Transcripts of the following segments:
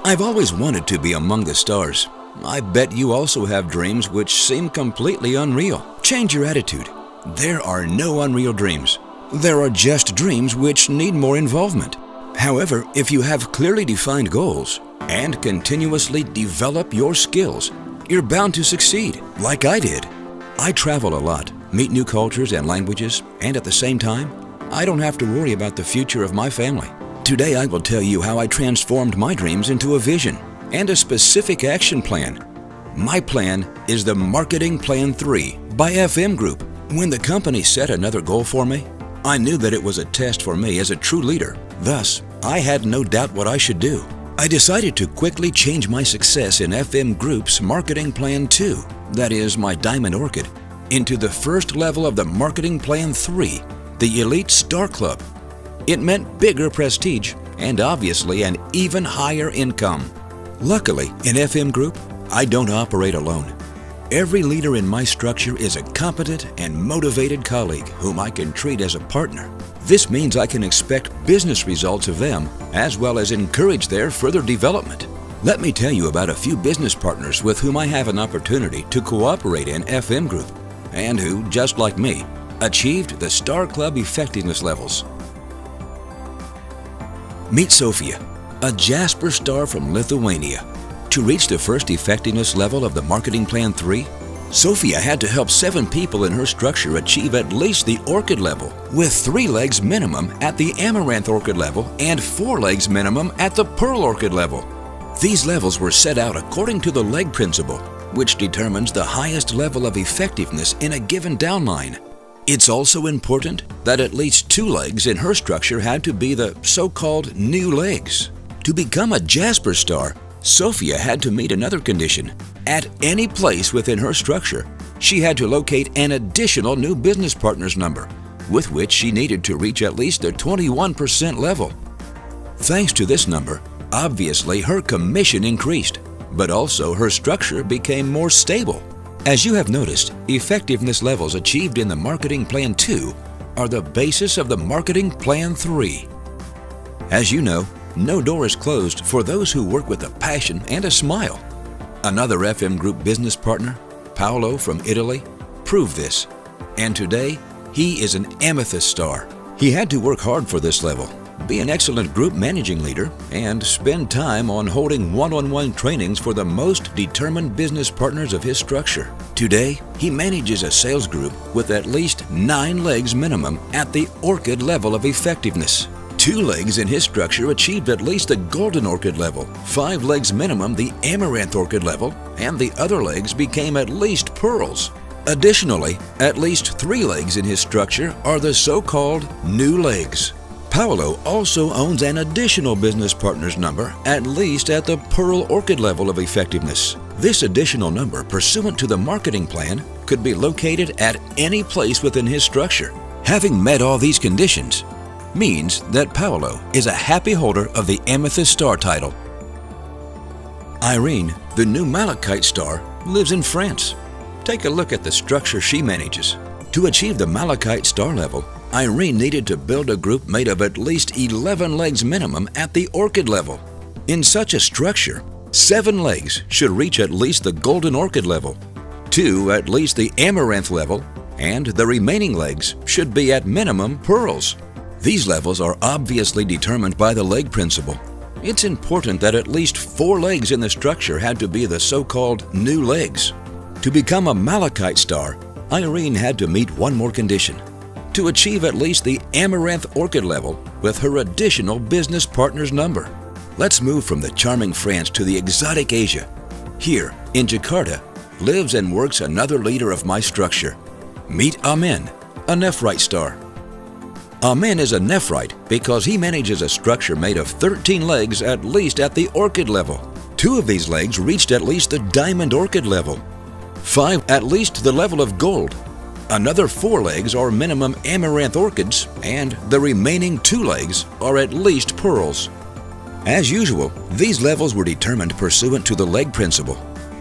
I've always wanted to be among the stars. I bet you also have dreams which seem completely unreal. Change your attitude. There are no unreal dreams. There are just dreams which need more involvement. However, if you have clearly defined goals and continuously develop your skills, you're bound to succeed, like I did. I travel a lot, meet new cultures and languages, and at the same time, I don't have to worry about the future of my family. Today I will tell you how I transformed my dreams into a vision and a specific action plan. My plan is the Marketing Plan 3 by FM Group. When the company set another goal for me, I knew that it was a test for me as a true leader. Thus, I had no doubt what I should do. I decided to quickly change my success in FM Group's Marketing Plan 2, that is my Diamond Orchid, into the first level of the Marketing Plan 3, the Elite Star Club. It meant bigger prestige and obviously an even higher income. Luckily, in FM Group, I don't operate alone. Every leader in my structure is a competent and motivated colleague whom I can treat as a partner. This means I can expect business results of them as well as encourage their further development. Let me tell you about a few business partners with whom I have an opportunity to cooperate in FM Group and who, just like me, achieved the Star Club effectiveness levels. Meet Sofia, a Jasper star from Lithuania. To reach the first effectiveness level of the Marketing Plan 3, Sofia had to help 7 people in her structure achieve at least the Orchid level, with 3 legs minimum at the Amaranth Orchid level and 4 legs minimum at the Pearl Orchid level. These levels were set out according to the leg principle, which determines the highest level of effectiveness in a given downline. It's also important that at least 2 legs in her structure had to be the so-called new legs. To become a Jasper star, Sofia had to meet another condition. At any place within her structure, she had to locate an additional new business partner's number, with which she needed to reach at least the 21% level. Thanks to this number, obviously her commission increased, but also her structure became more stable. As you have noticed, effectiveness levels achieved in the Marketing Plan 2 are the basis of the Marketing Plan 3. As you know, no door is closed for those who work with a passion and a smile. Another FM Group business partner, Paolo from Italy, proved this, and today he is an Amethyst star. He had to work hard for this level, be an excellent group managing leader, and spend time on holding one-on-one trainings for the most determined business partners of his structure. Today, he manages a sales group with at least 9 legs minimum at the Orchid level of effectiveness. 2 legs in his structure achieved at least the Golden Orchid level, 5 legs minimum the Amaranth Orchid level, and the other legs became at least Pearls. Additionally, at least 3 legs in his structure are the so-called new legs. Paolo also owns an additional business partner's number at least at the Pearl Orchid level of effectiveness. This additional number, pursuant to the marketing plan, could be located at any place within his structure. Having met all these conditions means that Paolo is a happy holder of the Amethyst Star title. Irene, the new Malachite star, lives in France. Take a look at the structure she manages. To achieve the Malachite star level, Irene needed to build a group made of at least 11 legs minimum at the Orchid level. In such a structure, 7 legs should reach at least the Golden Orchid level, 2 at least the Amaranth level, and the remaining legs should be at minimum Pearls. These levels are obviously determined by the leg principle. It's important that at least 4 legs in the structure had to be the so-called new legs. To become a Malachite star, Irene had to meet one more condition: to achieve at least the Amaranth Orchid level with her additional business partner's number. Let's move from the charming France to the exotic Asia. Here, in Jakarta, lives and works another leader of my structure. Meet Amin, a Nephrite star. Amin is a Nephrite because he manages a structure made of 13 legs at least at the Orchid level. 2 of these legs reached at least the Diamond Orchid level, 5 at least the level of Gold. Another 4 legs are minimum Amaranth Orchids, and the remaining 2 legs are at least Pearls. As usual, these levels were determined pursuant to the leg principle.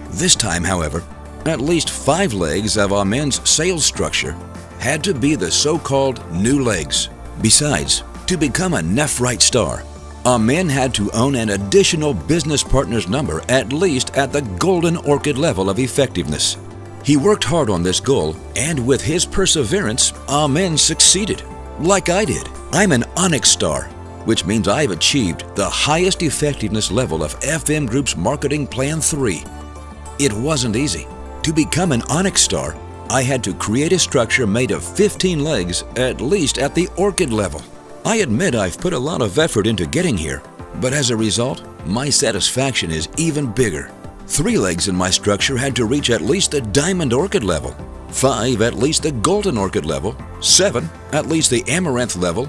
This time, however, at least 5 legs of Amin's sales structure had to be the so-called new legs. Besides, to become a Nephrite star, A man had to own an additional business partner's number at least at the golden orchid level of effectiveness. He worked hard on this goal, and with his perseverance, Amen succeeded. Like I did. I'm an Onyx Star, which means I've achieved the highest effectiveness level of FM Group's Marketing Plan 3. It wasn't easy. To become an Onyx Star, I had to create a structure made of 15 legs, at least at the orchid level. I admit I've put a lot of effort into getting here, but as a result, my satisfaction is even bigger. 3 legs in my structure had to reach at least the diamond orchid level, 5 at least the golden orchid level, 7 at least the amaranth level,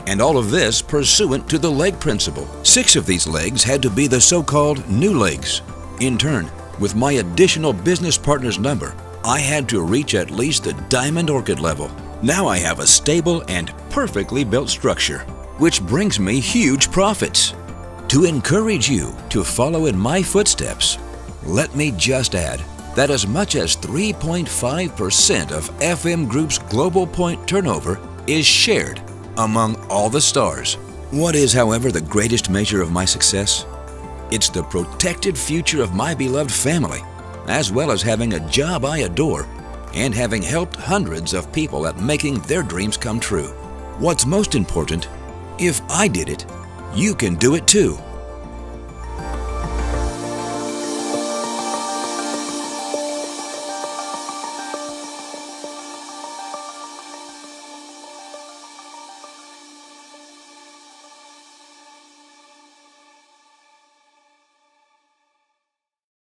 and all of this pursuant to the leg principle. 6 of these legs had to be the so-called new legs. In turn, with my additional business partner's number, I had to reach at least the diamond orchid level. Now I have a stable and perfectly built structure, which brings me huge profits. To encourage you to follow in my footsteps, let me just add that as much as 3.5% of FM Group's global point turnover is shared among all the stars. What is, however, the greatest measure of my success? It's the protected future of my beloved family, as well as having a job I adore and having helped hundreds of people at making their dreams come true. What's most important, if I did it, you can do it too.